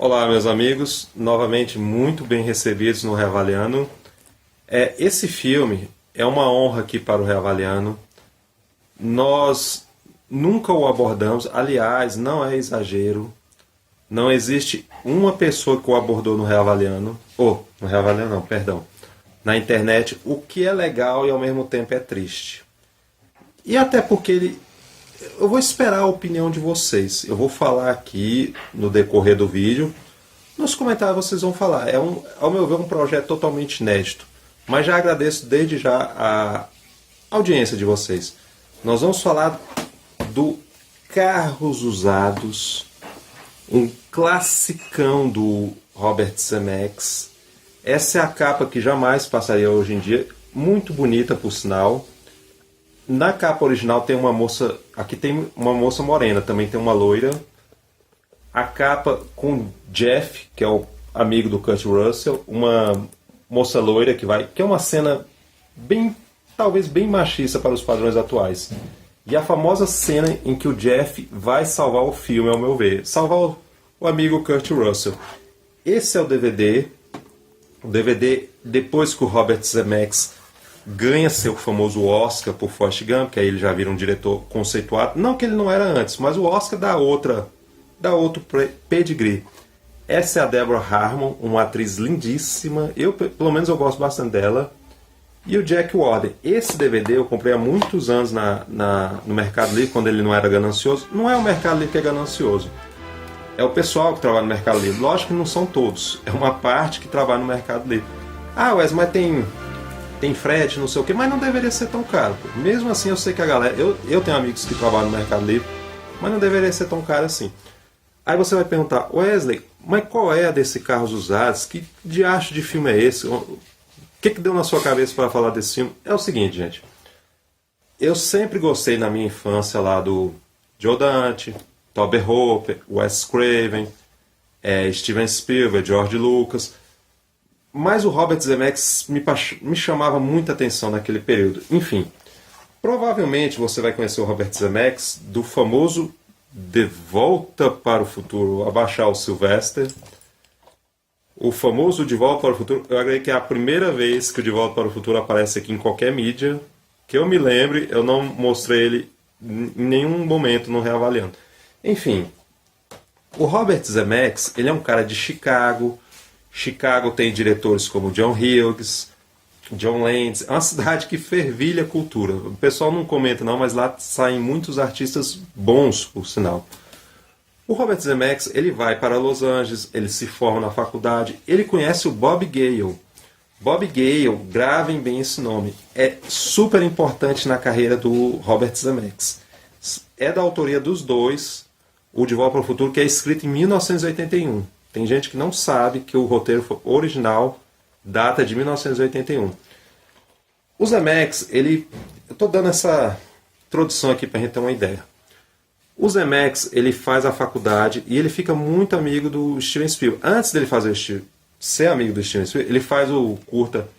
Olá, meus amigos, novamente muito bem recebidos no Reavaliando. Esse filme é uma honra aqui para o Reavaliando. Nós nunca o abordamos, aliás, não é exagero. Não existe uma pessoa que o abordou no Reavaliando, no Reavaliando não, perdão, na internet, o que é legal e ao mesmo tempo é triste. E até porque eu vou esperar a opinião de vocês. Eu vou falar aqui no decorrer do vídeo. Nos comentários vocês vão falar. Ao meu ver, um projeto totalmente inédito. Mas já agradeço desde já a audiência de vocês. Nós vamos falar do Carros Usados, um classicão do Robert Zemeckis. Essa é a capa que jamais passaria hoje em dia. Muito bonita, por sinal. Na capa original tem uma moça. Aqui tem uma moça morena, também tem uma loira. A capa com Jeff, que é o amigo do Kurt Russell, uma moça loira que é uma cena talvez bem machista para os padrões atuais. E a famosa cena em que o Jeff vai salvar o filme, ao meu ver, salvar o amigo Kurt Russell. Esse é o DVD. O DVD, depois que o Robert Zemeckis ganha seu famoso Oscar por Forrest Gump, que aí ele já vira um diretor conceituado. Não que ele não era antes, mas o Oscar dá outro pedigree. Essa é a Deborah Harmon, uma atriz lindíssima. Pelo menos eu gosto bastante dela. E o Jack Warden. Esse DVD eu comprei há muitos anos no Mercado Livre, quando ele não era ganancioso. Não é o Mercado Livre que é ganancioso. É o pessoal que trabalha no Mercado Livre. Lógico que não são todos. É uma parte que trabalha no Mercado Livre. Ah, Wes, mas tem frete, não sei o que, mas não deveria ser tão caro. Pô. Mesmo assim, eu sei que a galera... Eu tenho amigos que trabalham no Mercado Livre, mas não deveria ser tão caro assim. Aí você vai perguntar, Wesley, mas qual é a desse Carros Usados? Que diacho de filme é esse? O que deu na sua cabeça para falar desse filme? É o seguinte, gente. Eu sempre gostei na minha infância lá do Joe Dante, Tobe Hooper, Wes Craven, Steven Spielberg, George Lucas. Mas o Robert Zemeckis me chamava muita atenção naquele período. Enfim, provavelmente você vai conhecer o Robert Zemeckis do famoso De Volta para o Futuro, abaixar o Sylvester. O famoso De Volta para o Futuro, eu acredito que é a primeira vez que o De Volta para o Futuro aparece aqui em qualquer mídia. Que eu me lembre, eu não mostrei ele em nenhum momento no Reavaliando. Enfim, o Robert Zemeckis, ele é um cara de Chicago. Chicago tem diretores como John Hughes, John Landis. É uma cidade que fervilha a cultura. O pessoal não comenta não, mas lá saem muitos artistas bons, por sinal. O Robert Zemeckis, ele vai para Los Angeles, ele se forma na faculdade, ele conhece o Bob Gale. Bob Gale, gravem bem esse nome, é super importante na carreira do Robert Zemeckis. É da autoria dos dois, o De Volta para o Futuro, que é escrito em 1981. Tem gente que não sabe que o roteiro original data de 1981. O Zemeckis, eu estou dando essa introdução aqui para a gente ter uma ideia. O Zemeckis, ele faz a faculdade e ele fica muito amigo do Steven Spielberg. Antes dele ser amigo do Steven Spielberg, ele faz o curta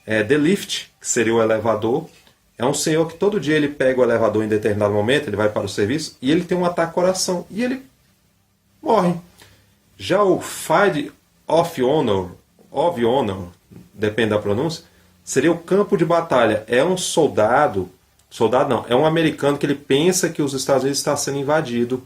The Lift, que seria o elevador. É um senhor que todo dia ele pega o elevador em determinado momento, ele vai para o serviço e ele tem um ataque ao coração e ele morre. Já o Field of Honor, depende da pronúncia, seria o campo de batalha. É um soldado não, é um americano que ele pensa que os Estados Unidos está sendo invadido.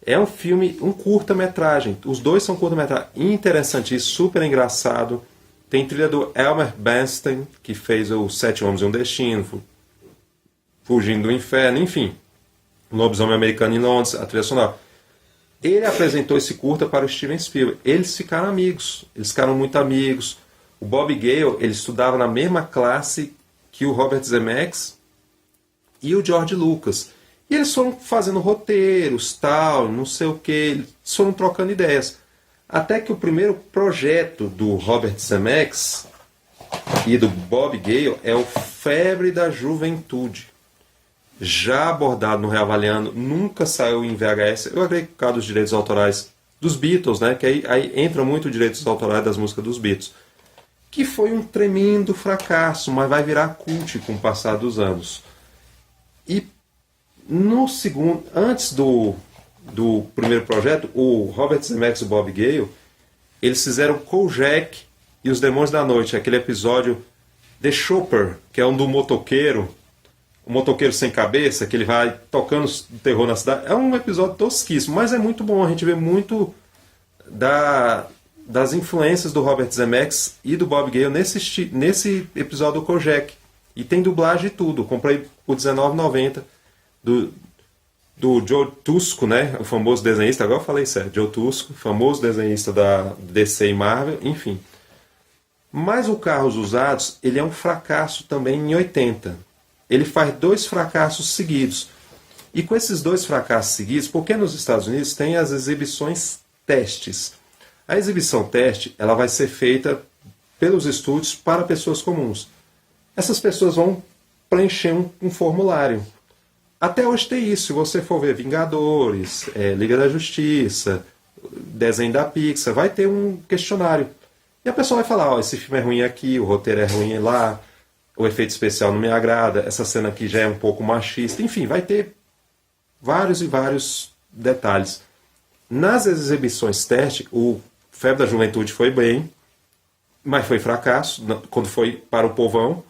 É um filme, um curta-metragem. Os dois são curta-metragem. Interessantíssimo, super engraçado. Tem trilha do Elmer Bernstein, que fez o Sete Homens e um Destino, Fugindo do Inferno, enfim. O Lobisomem Americano em Londres, a trilha sonora. Ele apresentou esse curta para o Steven Spielberg. Eles ficaram amigos. Eles ficaram muito amigos. O Bob Gale, ele estudava na mesma classe que o Robert Zemeckis e o George Lucas. E eles foram fazendo roteiros, tal, não sei o que. Eles foram trocando ideias. Até que o primeiro projeto do Robert Zemeckis e do Bob Gale é o Febre da Juventude. Já abordado no Reavaliando, nunca saiu em VHS. Eu acredito que por causa dos direitos autorais dos Beatles, né? Que aí entra muito os direitos autorais das músicas dos Beatles. Que foi um tremendo fracasso, mas vai virar cult com o passar dos anos. E no segundo, antes do do primeiro projeto, o Robert Zemeckis e o Bob Gale, eles fizeram Kojak e os Demônios da Noite, aquele episódio The Chopper, que é um do motoqueiro, o motoqueiro sem cabeça, que ele vai tocando terror na cidade. É um episódio tosquíssimo, mas é muito bom. A gente vê muito das influências do Robert Zemeckis e do Bob Gale nesse episódio do Kojak. E tem dublagem e tudo. Comprei por R$19,90 do Joe Tusco, né? O famoso desenhista. Agora eu falei sério. Joe Tusco, famoso desenhista da DC e Marvel, enfim. Mas o Carros Usados, ele é um fracasso também em 80. Ele faz 2 fracassos seguidos. E com esses 2 fracassos seguidos, porque nos Estados Unidos tem as exibições testes. A exibição teste, ela vai ser feita pelos estúdios para pessoas comuns. Essas pessoas vão preencher um formulário. Até hoje tem isso. Se você for ver Vingadores, Liga da Justiça, desenho da Pixar, vai ter um questionário. E a pessoa vai falar, esse filme é ruim aqui, o roteiro é ruim lá, o efeito especial não me agrada, essa cena aqui já é um pouco machista. Enfim, vai ter vários e vários detalhes. Nas exibições teste, o Febre da Juventude foi bem, mas foi fracasso quando foi para o povão.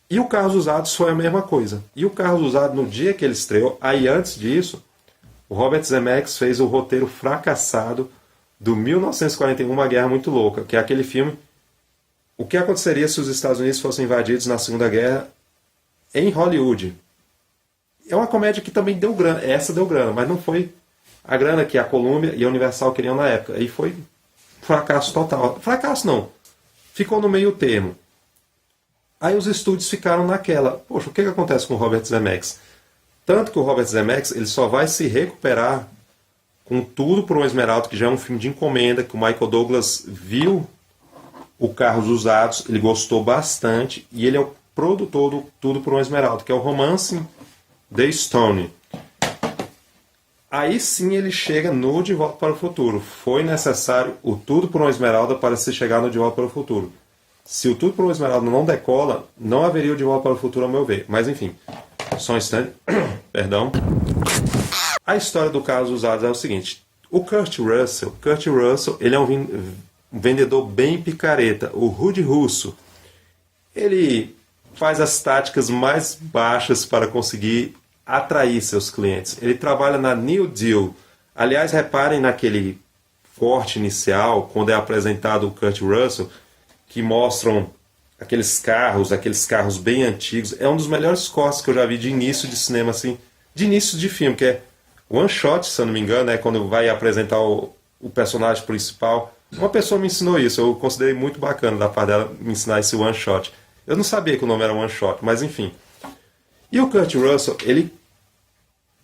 E o Carros Usados foi a mesma coisa. E o Carros Usados, no dia que ele estreou, aí antes disso, o Robert Zemeckis fez o roteiro fracassado do 1941, Uma Guerra Muito Louca, que é aquele filme. O que aconteceria se os Estados Unidos fossem invadidos na Segunda Guerra em Hollywood? É uma comédia que também deu grana. Essa deu grana, mas não foi a grana que a Columbia e a Universal queriam na época. Aí foi fracasso total. Fracasso não. Ficou no meio termo. Aí os estúdios ficaram naquela. Poxa, o que acontece com o Robert Zemeckis? Tanto que o Robert Zemeckis ele só vai se recuperar com Tudo por um Esmeralda, que já é um filme de encomenda, que o Michael Douglas viu o Carros Usados, ele gostou bastante, e ele é o produtor do Tudo por um Esmeralda, que é o romance The Stone. Aí sim ele chega no De Volta para o Futuro. Foi necessário o Tudo por uma Esmeralda para se chegar no De Volta para o Futuro. Se o Tudo por uma Esmeralda não decola, não haveria o De Volta para o Futuro, ao meu ver. Mas enfim, só um instante. Perdão. A história do Carros Usados é o seguinte. O Kurt Russell, ele é um vendedor bem picareta. O Rudy Russo, ele faz as táticas mais baixas para conseguir atrair seus clientes. Ele trabalha na New Deal. Aliás, reparem naquele corte inicial, quando é apresentado o Kurt Russell, que mostram aqueles carros bem antigos. É um dos melhores cortes que eu já vi de início de cinema, assim, de início de filme, que é one shot, se eu não me engano, né, quando vai apresentar o personagem principal. Uma pessoa me ensinou isso, eu considerei muito bacana da parte dela me ensinar esse one shot. Eu não sabia que o nome era one shot, mas enfim. E o Kurt Russell, ele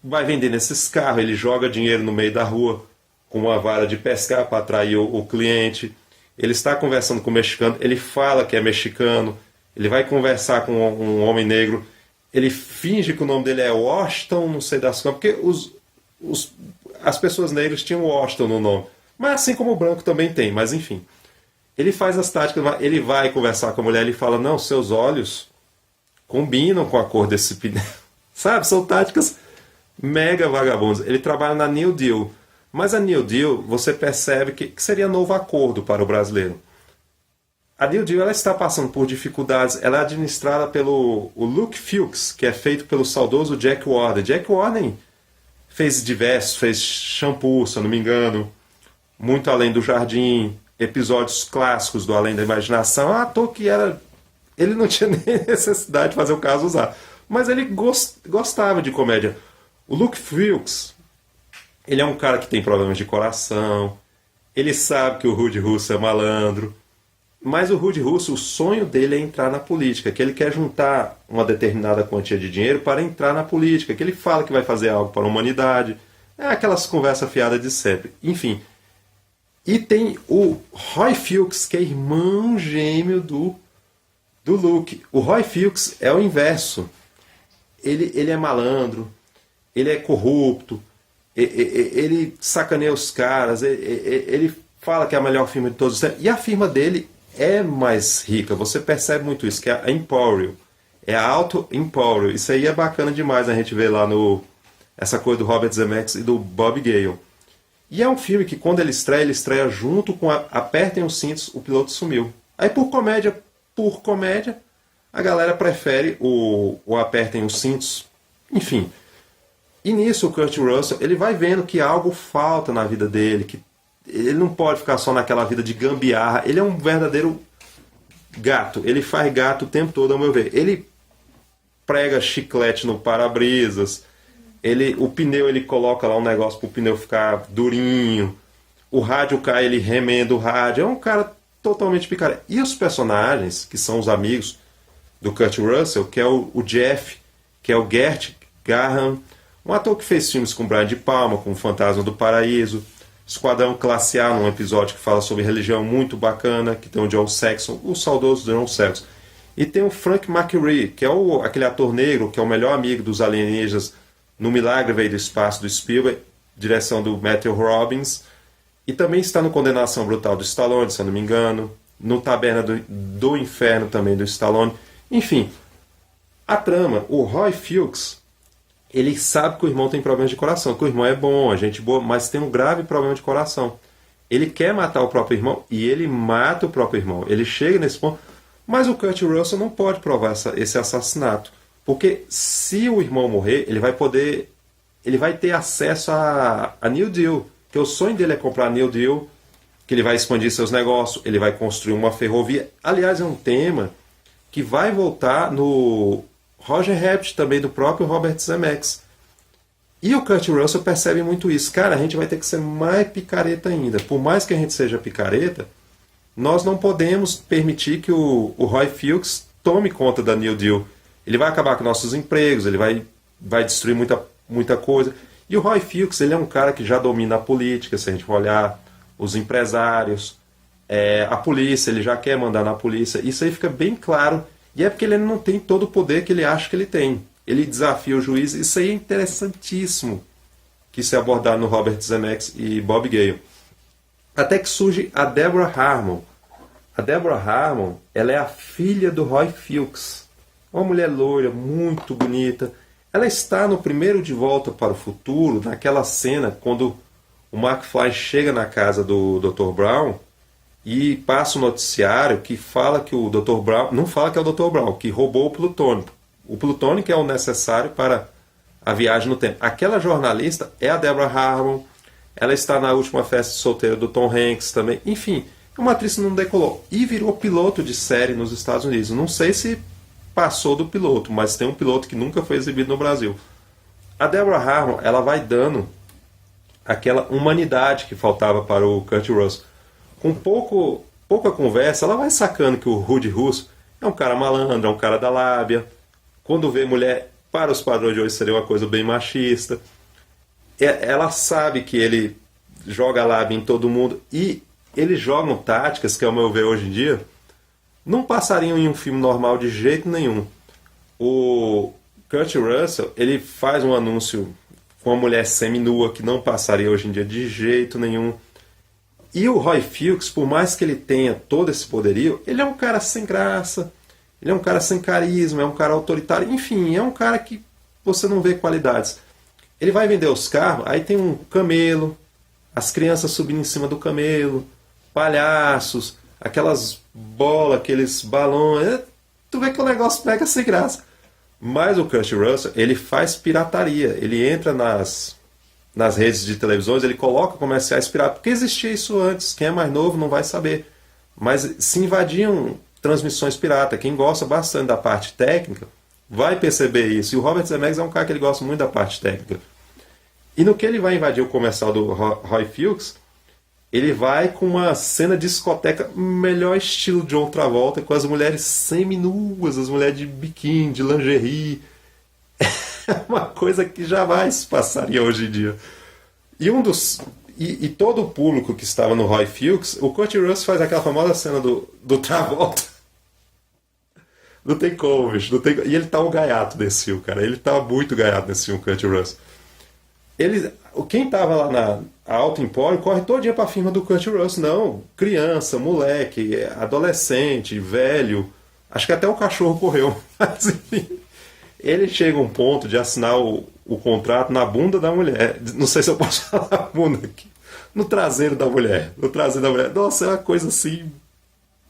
vai vender nesses carros, ele joga dinheiro no meio da rua com uma vara de pescar para atrair o cliente. Ele está conversando com o mexicano, ele fala que é mexicano, ele vai conversar com um homem negro, ele finge que o nome dele é Washington, não sei das coisas, porque as pessoas negras tinham Washington no nome. Mas assim como o branco também tem, mas enfim. Ele faz as táticas, ele vai conversar com a mulher, ele fala, não, seus olhos combinam com a cor desse pneu. Sabe, são táticas mega vagabundas. Ele trabalha na New Deal. Mas a New Deal, você percebe que seria novo acordo para o brasileiro. A New Deal ela está passando por dificuldades. Ela é administrada pelo Luke Fuchs, que é feito pelo saudoso Jack Warden. Jack Warden fez Shampoo, se eu não me engano, Muito Além do Jardim, episódios clássicos do Além da Imaginação. Um ator que ele não tinha nem necessidade de fazer o caso usar. Mas ele gostava de comédia. O Luke Fuchs, ele é um cara que tem problemas de coração, ele sabe que o Rudy Russo é malandro, mas o Rudy Russo, o sonho dele é entrar na política, que ele quer juntar uma determinada quantia de dinheiro para entrar na política, que ele fala que vai fazer algo para a humanidade, é aquelas conversas fiadas de sempre, enfim. E tem o Roy Fuchs, que é irmão gêmeo do Luke. O Roy Fuchs é o inverso, ele é malandro, ele é corrupto, ele sacaneia os caras, ele fala que é a melhor firma de todos os tempos, e a firma dele é mais rica, você percebe muito isso, que é a Emporio, é a Auto Emporio. Isso aí é bacana demais a gente ver lá essa coisa do Robert Zemeckis e do Bob Gale. E é um filme que, quando ele estreia junto com Apertem os Cintos, o Piloto Sumiu. Aí, por comédia, a galera prefere o Apertem os Cintos. Enfim. E nisso, o Kurt Russell, ele vai vendo que algo falta na vida dele, que ele não pode ficar só naquela vida de gambiarra. Ele é um verdadeiro gato. Ele faz gato o tempo todo, ao meu ver. Ele prega chiclete no para-brisas. O pneu, ele coloca lá um negócio pro pneu ficar durinho. O rádio cai, ele remenda o rádio. É um cara totalmente picareta. E os personagens, que são os amigos do Kurt Russell, que é o Jeff, que é o Gert Graham, um ator que fez filmes com Brian De Palma, com o Fantasma do Paraíso, Esquadrão Classe A, num episódio que fala sobre religião muito bacana, que tem o John Saxon, o saudoso John Saxon. E tem o Frank McRae, que é aquele ator negro, que é o melhor amigo dos alienígenas no Milagre Veio do Espaço, do Spielberg, direção do Matthew Robbins. E também está no Condenação Brutal do Stallone, se eu não me engano, no Taberna do Inferno também do Stallone. Enfim, a trama, o Roy Fuchs, ele sabe que o irmão tem problemas de coração, que o irmão é bom, a gente boa, mas tem um grave problema de coração. Ele quer matar o próprio irmão e ele mata o próprio irmão. Ele chega nesse ponto, mas o Kurt Russell não pode provar esse assassinato. Porque se o irmão morrer, ele vai ter acesso a New Deal, que o sonho dele é comprar a New Deal, que ele vai expandir seus negócios, ele vai construir uma ferrovia. Aliás, é um tema que vai voltar no Roger Rabbit, também do próprio Robert Zemeckis. E o Kurt Russell percebe muito isso. Cara, a gente vai ter que ser mais picareta ainda. Por mais que a gente seja picareta, nós não podemos permitir que o Roy Fuchs tome conta da New Deal. Ele vai acabar com nossos empregos, ele vai destruir muita coisa. E o Roy Fuchs, ele é um cara que já domina a política, se a gente for olhar os empresários, a polícia, ele já quer mandar na polícia. Isso aí fica bem claro. E é porque ele não tem todo o poder que ele acha que ele tem. Ele desafia o juiz. Isso aí é interessantíssimo, que se abordar no Robert Zemeckis e Bob Gale. Até que surge a Deborah Harmon. A Deborah Harmon, ela é a filha do Roy Fuchs. Uma mulher loira, muito bonita. Ela está no primeiro De Volta para o Futuro, naquela cena quando o McFly chega na casa do Dr. Brown e passa um noticiário que fala que o Dr. Brown, não fala que é o Dr. Brown, que roubou o plutônio. O plutônio que é o necessário para a viagem no tempo. Aquela jornalista é a Deborah Harmon. Ela está na última festa de solteiro do Tom Hanks também. Enfim, uma atriz que não decolou. E virou piloto de série nos Estados Unidos. Não sei se passou do piloto, mas tem um piloto que nunca foi exibido no Brasil. A Deborah Harmon, ela vai dando aquela humanidade que faltava para o Kurt Russell. Com pouca conversa, ela vai sacando que o Rudy Russo é um cara malandro, é um cara da lábia. Quando vê mulher, para os padrões de hoje, seria uma coisa bem machista. Ela sabe que ele joga lábia em todo mundo. E eles jogam táticas que, ao meu ver, hoje em dia, não passariam em um filme normal de jeito nenhum. O Kurt Russell, ele faz um anúncio com uma mulher seminua que não passaria hoje em dia de jeito nenhum. E o Roy Fuchs, por mais que ele tenha todo esse poderio, ele é um cara sem graça, ele é um cara sem carisma, é um cara autoritário, enfim, é um cara que você não vê qualidades. Ele vai vender os carros, aí tem um camelo, as crianças subindo em cima do camelo, palhaços, aquelas bolas, aqueles balões, tu vê que o negócio pega sem graça. Mas o Kurt Russell, ele faz pirataria, ele entra nas redes de televisões, ele coloca comerciais piratas, porque existia isso antes, quem é mais novo não vai saber. Mas se invadiam transmissões piratas, quem gosta bastante da parte técnica vai perceber isso. E o Robert Zemeckis é um cara que ele gosta muito da parte técnica. E no que ele vai invadir o comercial do Roy Fuchs, ele vai com uma cena de discoteca, melhor estilo John Travolta, com as mulheres seminuas, as mulheres de biquíni, de lingerie. É uma coisa que jamais passaria hoje em dia. E todo o público que estava no Roy Fuchs, o Kurt Russell faz aquela famosa cena do Travolta. Não tem como, bicho. Não tem... E ele tá um gaiato nesse filme, cara. Ele tá muito gaiato nesse filme, Kurt Russell. Quem tava lá na Alto Empório corre todo dia pra firma do Kurt Russell. Não, criança, moleque, adolescente, velho. Acho que até o cachorro correu. Mas enfim, ele chega a um ponto de assinar o o contrato na bunda da mulher. Não sei se eu posso falar bunda aqui. No traseiro da mulher. No traseiro da mulher. Nossa, é uma coisa assim,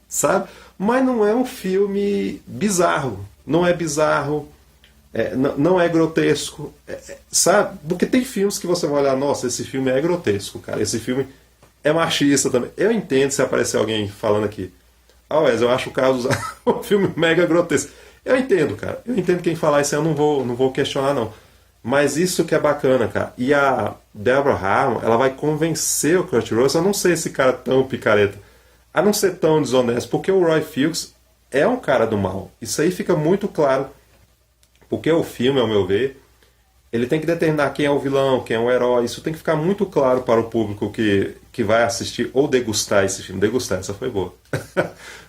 sabe? Mas não é um filme bizarro. Não é bizarro. Não é grotesco. Sabe? Porque tem filmes que você vai olhar, nossa, esse filme é grotesco, cara. Esse filme é machista também. Eu entendo se aparecer alguém falando aqui. Wes, eu acho o caso um filme mega grotesco. Eu entendo, cara. Eu entendo quem falar isso aí, eu não vou questionar, não. Mas isso que é bacana, cara. E a Deborah Harmon, ela vai convencer o Kurt Russell, eu não sei esse cara tão picareta, a não ser tão desonesto, porque o Roy Fuchs é um cara do mal. Isso aí fica muito claro. Porque o filme, ao meu ver, ele tem que determinar quem é o vilão, quem é o herói. Isso tem que ficar muito claro para o público que vai assistir ou degustar esse filme. Degustar, essa foi boa.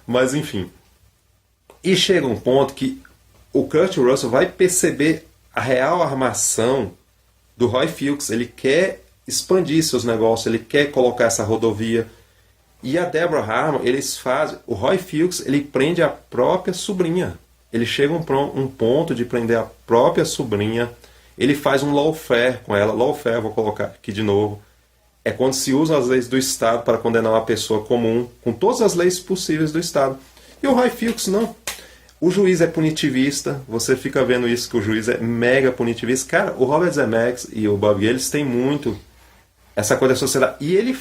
Mas, enfim. E chega um ponto que o Kurt Russell vai perceber a real armação do Roy Fuchs. Ele quer expandir seus negócios, ele quer colocar essa rodovia. E a Deborah Harmon, eles fazem... O Roy Fuchs, ele prende a própria sobrinha. Ele chega a um ponto de prender a própria sobrinha. Ele faz um lawfare com ela. Lawfare, vou colocar aqui de novo. É quando se usam as leis do Estado para condenar uma pessoa comum, com todas as leis possíveis do Estado. E o Roy Fuchs, não. O juiz é punitivista. Você fica vendo isso, que o juiz é mega punitivista. Cara, o Robert Zemeckis e o Bob Gale, eles têm muito essa coisa da sociedade. E eles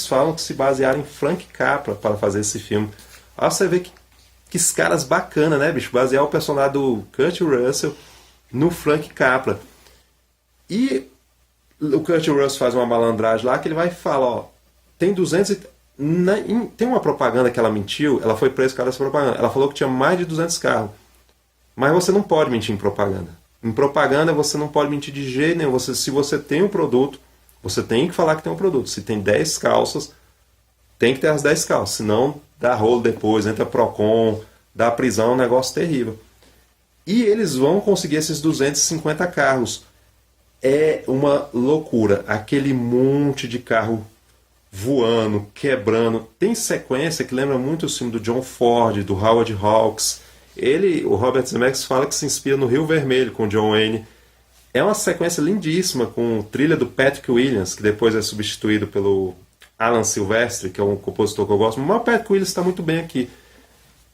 falam que se basearam em Frank Capra para fazer esse filme. Aí você vê que caras bacana, né, bicho? Basear o personagem do Kurt Russell no Frank Capra. E o Kurt Russell faz uma malandragem lá que ele vai falar, ó, tem 200 tem uma propaganda que ela mentiu, ela foi presa por causa dessa propaganda. Ela falou que tinha mais de 200 carros. Mas você não pode mentir em propaganda. Em propaganda você não pode mentir de jeito nenhum. Se você tem um produto, você tem que falar que tem um produto. Se tem 10 calças, tem que ter as 10 calças. Senão dá rolo depois, entra Procon, dá prisão, é um negócio terrível. E eles vão conseguir esses 250 carros. É uma loucura. Aquele monte de carro voando, quebrando. Tem sequência que lembra muito o filme do John Ford, do Howard Hawks. O Robert Zemeckis, fala que se inspira no Rio Vermelho, com John Wayne. É uma sequência lindíssima, com trilha do Patrick Williams, que depois é substituído pelo Alan Silvestre, que é um compositor que eu gosto. Mas o Patrick Williams está muito bem aqui.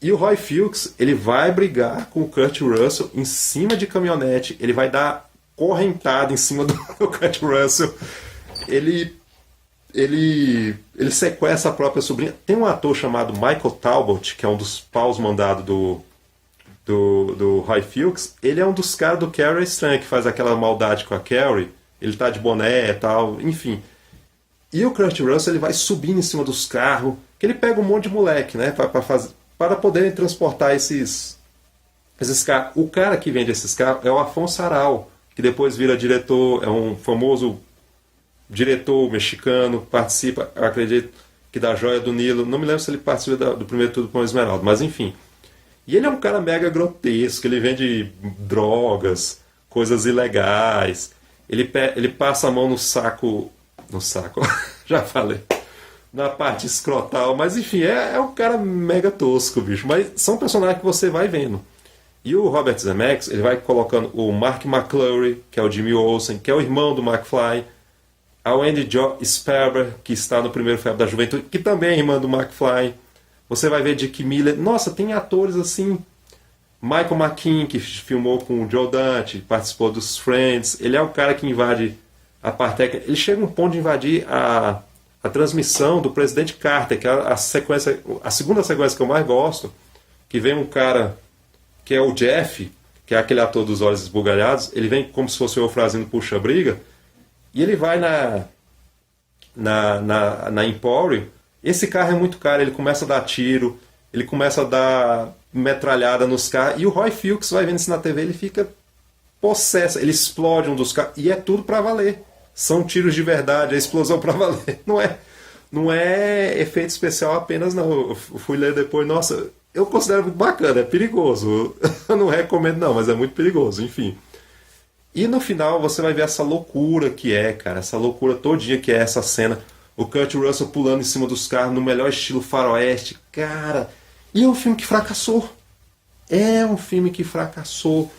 E o Roy Fuchs, ele vai brigar com o Kurt Russell em cima de caminhonete. Ele vai dar correntada em cima do Kurt Russell. Ele sequestra a própria sobrinha. Tem um ator chamado Michael Talbot, que é um dos paus mandados do Roy Fuchs. Ele é um dos caras do Carrie Estranha, que faz aquela maldade com a Carrie. Ele tá de boné e tal, enfim. E o Kurt Russell, ele vai subindo em cima dos carros, que ele pega um monte de moleque, né, para poderem transportar esses carros. O cara que vende esses carros é o Afonso Aral, que depois vira diretor, é um famoso diretor mexicano, participa, eu acredito, que da Joia do Nilo. Não me lembro se ele participa do primeiro Tudo com Esmeralda, mas enfim. E ele é um cara mega grotesco, ele vende drogas, coisas ilegais. Ele passa a mão no saco, já falei, na parte escrotal, mas enfim, é um cara mega tosco, bicho. Mas são personagens que você vai vendo. E o Robert Zemeckis, ele vai colocando o Mark McClure, que é o Jimmy Olsen, que é o irmão do McFly, a Wendy Jo Sperber, que está no primeiro Febre da Juventude, que também é irmã do McFly. Você vai ver Dick Miller. Nossa, tem atores assim. Michael McKean, que filmou com o Joe Dante, participou dos Friends. Ele é o cara que invade a parte técnica. Ele chega a um ponto de invadir a transmissão do Presidente Carter, que é a segunda sequência que eu mais gosto, que vem um cara que é o Jeff, que é aquele ator dos olhos esbugalhados. Ele vem como se fosse o Eufrazino puxa-briga, e ele vai na Empório. Esse carro é muito caro, ele começa a dar tiro, ele começa a dar metralhada nos carros, e o Roy Fuchs vai vendo isso na TV, ele fica possesso, ele explode um dos carros, e é tudo pra valer. São tiros de verdade, é explosão pra valer. Não é efeito especial apenas, não. Eu fui ler depois, nossa, eu considero muito bacana, é perigoso. Eu não recomendo não, mas é muito perigoso, enfim. E no final você vai ver essa loucura que é, cara, essa loucura todinha que é essa cena. O Kurt Russell pulando em cima dos carros no melhor estilo faroeste, cara. E é um filme que fracassou. É um filme que fracassou.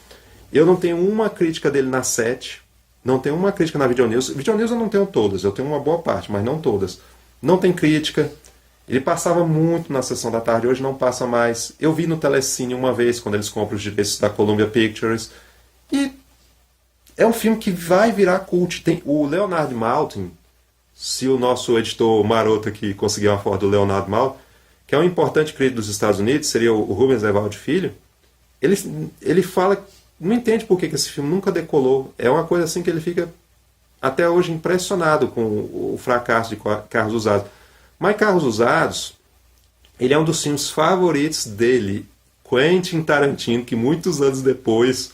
Eu não tenho uma crítica dele na 7, não tenho uma crítica na Video News. Video News eu não tenho todas, eu tenho uma boa parte, mas não todas. Não tem crítica. Ele passava muito na sessão da tarde, hoje não passa mais. Eu vi no Telecine uma vez, quando eles compram os direitos da Columbia Pictures. E é um filme que vai virar cult. Tem o Leonard Maltin, se o nosso editor maroto aqui conseguir uma foto do Leonard Maltin, que é um importante crítico dos Estados Unidos, seria o Rubens Evaldo Filho, ele fala, não entende por que esse filme nunca decolou. É uma coisa assim que ele fica até hoje impressionado com o fracasso de Carros Usados. Mas Carros Usados, ele é um dos filmes favoritos dele, Quentin Tarantino, que muitos anos depois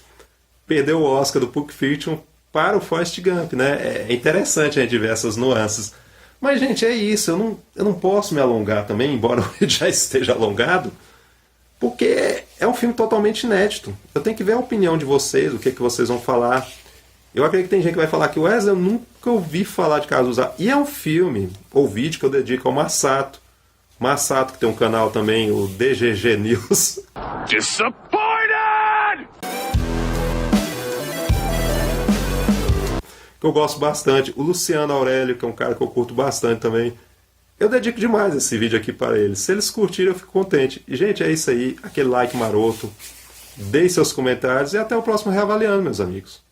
perdeu o Oscar do Pulp Fiction para o Forrest Gump, né? É interessante a gente ver essas nuances. Mas, gente, é isso. Eu não posso me alongar também, embora ele já esteja alongado, porque é um filme totalmente inédito. Eu tenho que ver a opinião de vocês, o que vocês vão falar. Eu acredito que tem gente que vai falar que Wesley, eu nunca ouvi falar de Carros Usados. E é um filme, ou vídeo, que eu dedico ao Massato. Massato, que tem um canal também, o DGG News. Disappointed! Que eu gosto bastante. O Luciano Aurélio, que é um cara que eu curto bastante também. Eu dedico demais esse vídeo aqui para eles. Se eles curtirem, eu fico contente. E, gente, é isso aí. Aquele like maroto. Deixe seus comentários e até o próximo Reavaliando, meus amigos.